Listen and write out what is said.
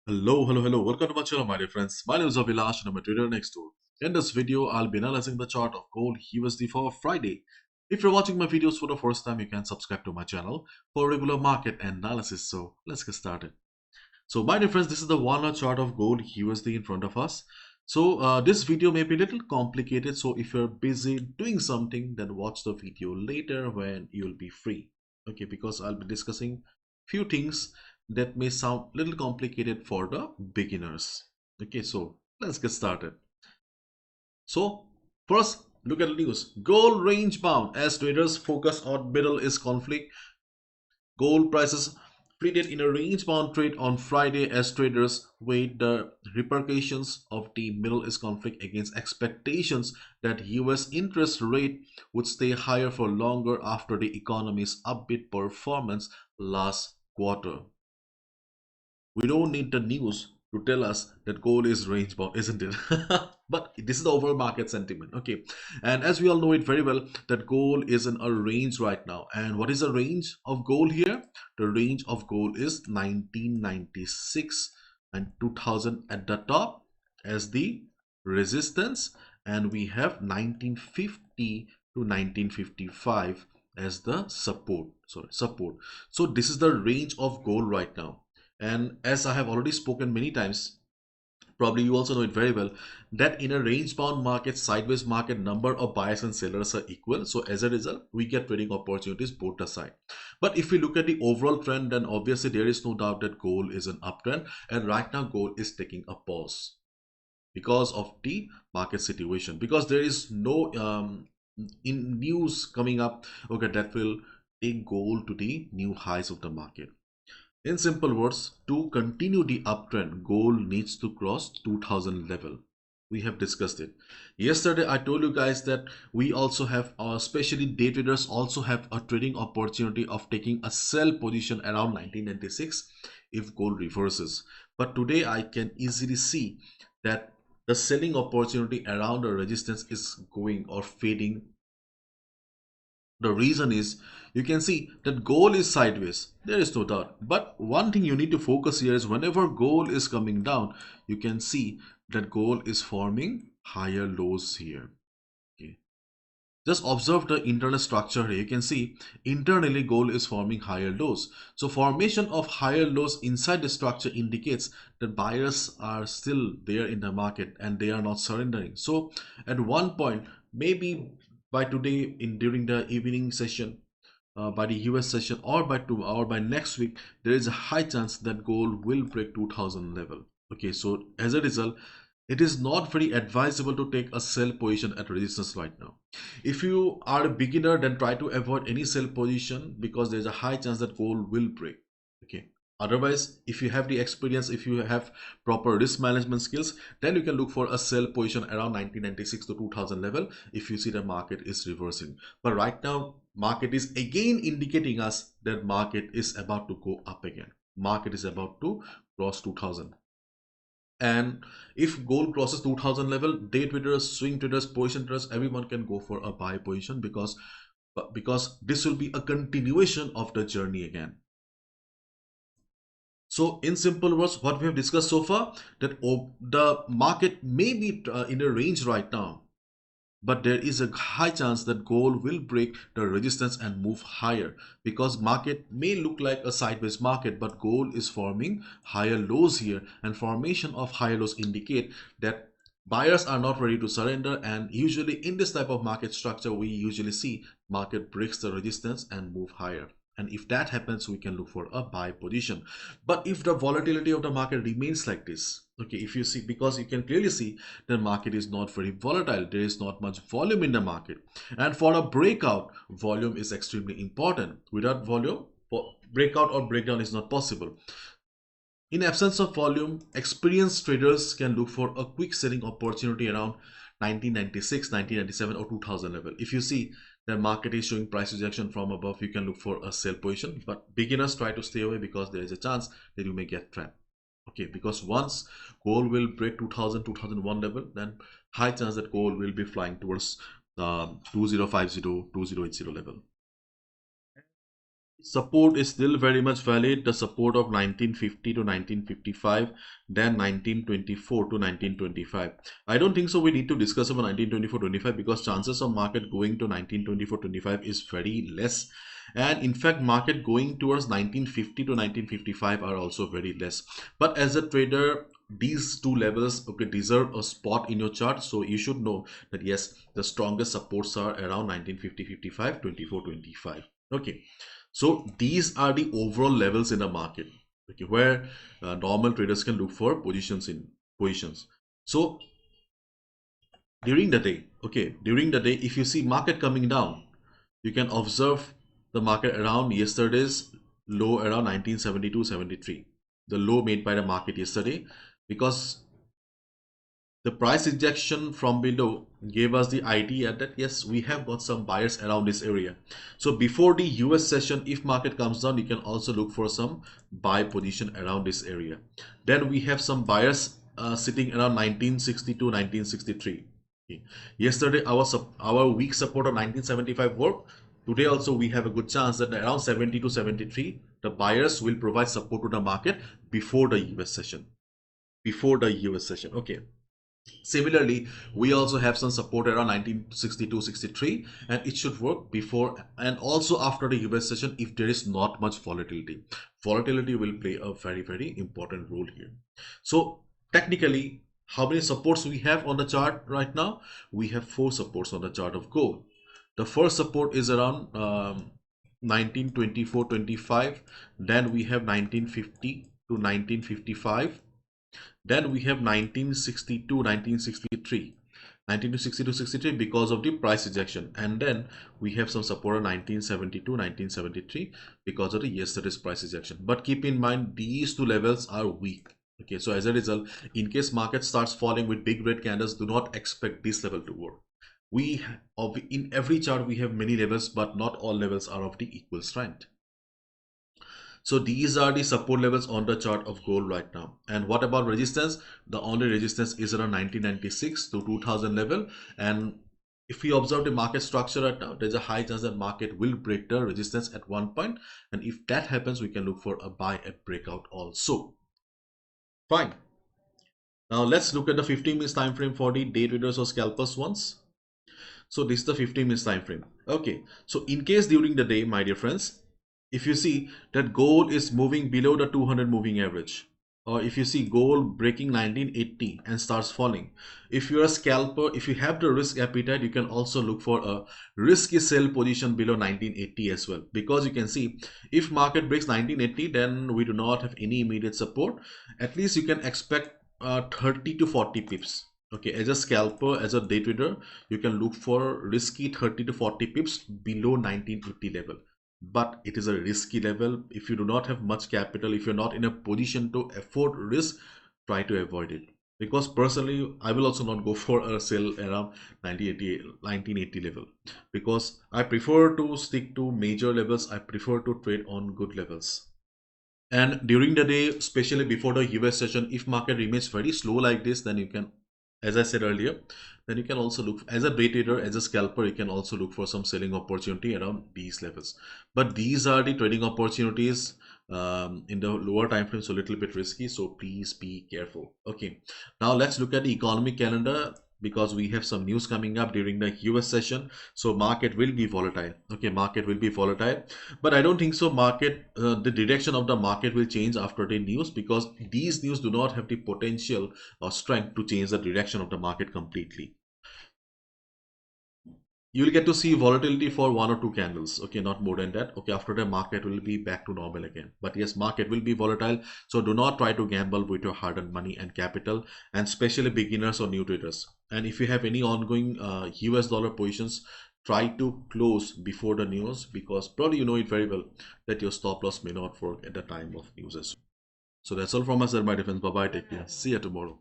Hello. Welcome to my channel, my dear friends. My name is Abhilash and I'm a trader next door. In this video, I'll be analyzing the chart of gold USD for Friday. If you're watching my videos for the first time, you can subscribe to my channel for regular market analysis. So let's get started. So my dear friends, this is the 1 hour chart of gold USD in front of us. So this video may be a little complicated. So if you're busy doing something, then watch the video later when you'll be free. Okay, because I'll be discussing few things that may sound a little complicated for the beginners. Okay, so let's get started. So first, look at the news. Gold range bound as traders focus on Middle East conflict. Gold prices pleaded in a range-bound trade on Friday as traders weighed the repercussions of the Middle East conflict against expectations that US interest rate would stay higher for longer after the economy's upbeat performance last quarter. We don't need the news to tell us that gold is range bound, isn't it? But this is the overall market sentiment. Okay, and as we all know it very well, that gold is in a range right now. And what is the range of gold here? The range of gold is 1996 and 2000 at the top as the resistance, and we have 1950 to 1955 as the support. So this is the range of gold right now. And as I have already spoken many times, probably you also know it very well, that in a range bound market, sideways market, number of buyers and sellers are equal. So as a result, we get trading opportunities both the side. But if we look at the overall trend, then obviously there is no doubt that gold is an uptrend. And right now gold is taking a pause because of the market situation. Because there is no in news coming up, okay, that will take gold to the new highs of the market. In simple words, to continue the uptrend, gold needs to cross 2000 level. We have discussed it. Yesterday, I told you guys that we also have, especially day traders also have a trading opportunity of taking a sell position around 1996 if gold reverses. But today, I can easily see that the selling opportunity around the resistance is going or fading. The reason is you can see that gold is sideways. There is no doubt. But one thing you need to focus here is whenever gold is coming down, you can see that gold is forming higher lows here. Okay. Just observe the internal structure here. You can see internally gold is forming higher lows. So formation of higher lows inside the structure indicates that buyers are still there in the market and they are not surrendering. So at one point, maybe by today in during the evening session, by the US session, or by next week, there is a high chance that gold will break 2000 level. Okay, so as a result, it is not very advisable to take a sell position at resistance right now. If you are a beginner, then try to avoid any sell position because there's a high chance that gold will break. Okay. Otherwise, if you have the experience, if you have proper risk management skills, then you can look for a sell position around 1996 to 2000 level if you see the market is reversing. But right now, market is again indicating us that market is about to go up again. Market is about to cross 2000. And if gold crosses 2000 level, day traders, swing traders, position traders, everyone can go for a buy position because this will be a continuation of the journey again. So in simple words, what we have discussed so far, that the market may be in a range right now, but there is a high chance that gold will break the resistance and move higher because market may look like a sideways market, but gold is forming higher lows here, and formation of higher lows indicate that buyers are not ready to surrender. And usually in this type of market structure, we usually see market breaks the resistance and move higher. And if that happens, we can look for a buy position. But if the volatility of the market remains like this, okay, if you see, because you can clearly see the market is not very volatile, there is not much volume in the market, and for a breakout, volume is extremely important. Without volume, breakout or breakdown is not possible. In absence of volume, experienced traders can look for a quick selling opportunity around 1996, 1997 or 2000 level. If you see the market is showing price rejection from above, you can look for a sell position, but beginners try to stay away because there is a chance that you may get trapped. Okay, because once gold will break 2000, 2001 level, then high chance that gold will be flying towards 2050, 2080 level. support is still very much valid. The support of 1950 to 1955, then 1924 to 1925. I don't think so we need to discuss about 1924-25 because chances of market going to 1924-25 is very less. And in fact, market going towards 1950 to 1955 are also very less. But as a trader, these two levels, okay, deserve a spot in your chart. So you should know that yes, the strongest supports are around 1950-55, 24-25. Okay. So these are the overall levels in the market, okay, where normal traders can look for positions. So during the day, okay, during the day, if you see market coming down, you can observe the market around yesterday's low around 1972-73, the low made by the market yesterday, because the price ejection from below gave us the idea that yes, we have got some buyers around this area. So before the US session, if market comes down, you can also look for some buy position around this area. Then we have some buyers sitting around 1962, 1963. Okay. Yesterday our weak support of 1975 worked. Today also we have a good chance that around 70 to 73 the buyers will provide support to the market before the US session. Before the US session. Okay. Similarly, we also have some support around 1962-63, and it should work before and also after the US session if there is not much volatility. Volatility will play a very, very important role here. So technically, how many supports we have on the chart right now? We have 4 supports on the chart of gold. The first support is around 1924-25. Then we have 1950 to 1955. Then we have 1962, 1963, 1962-63 because of the price ejection. And then we have some support on 1972, 1973 because of the yesterday's price ejection. But keep in mind, these two levels are weak. Okay, so as a result, in case market starts falling with big red candles, do not expect this level to work. In every chart, we have many levels, but not all levels are of the equal strength. So these are the support levels on the chart of gold right now. And what about resistance? The only resistance is around 1996 to 2000 level. And if we observe the market structure right now, there's a high chance that market will break the resistance at one point. And if that happens, we can look for a buy at breakout also. Fine. Now let's look at the 15 minutes time frame for the day traders or scalpers once. So this is the 15 minutes time frame. Okay. So in case during the day, my dear friends, if you see that gold is moving below the 200 moving average, or if you see gold breaking 1980 and starts falling, if you're a scalper, if you have the risk appetite, you can also look for a risky sell position below 1980 as well, because you can see if market breaks 1980, then we do not have any immediate support. At least you can expect 30 to 40 pips. Okay, as a scalper, as a day trader, you can look for risky 30 to 40 pips below 1980 level. But it is a risky level. If you do not have much capital, if you're not in a position to afford risk, try to avoid it. Because personally, I will also not go for a sell around 1980 level, because I prefer to stick to major levels. I prefer to trade on good levels. And during the day, especially before the US session, if market remains very slow like this, then you can, as I said earlier, then you can also look as a day trader, as a scalper, you can also look for some selling opportunity around these levels. But these are the trading opportunities in the lower time frame, so a little bit risky, so please be careful. Okay, now let's look at the economic calendar, because we have some news coming up during the US session. So market will be volatile. Okay, market will be volatile, but I don't think so the direction of the market will change after the news, because these news do not have the potential or strength to change the direction of the market completely. You will get to see volatility for 1 or 2 candles. Okay, not more than that. Okay, after the market will be back to normal again. But yes, market will be volatile. So do not try to gamble with your hard-earned money and capital, and especially beginners or new traders. And if you have any ongoing US dollar positions, try to close before the news, because probably you know it very well that your stop loss may not work at the time of news as well. So that's all from us, my defense. Bye bye. Take care. See you tomorrow.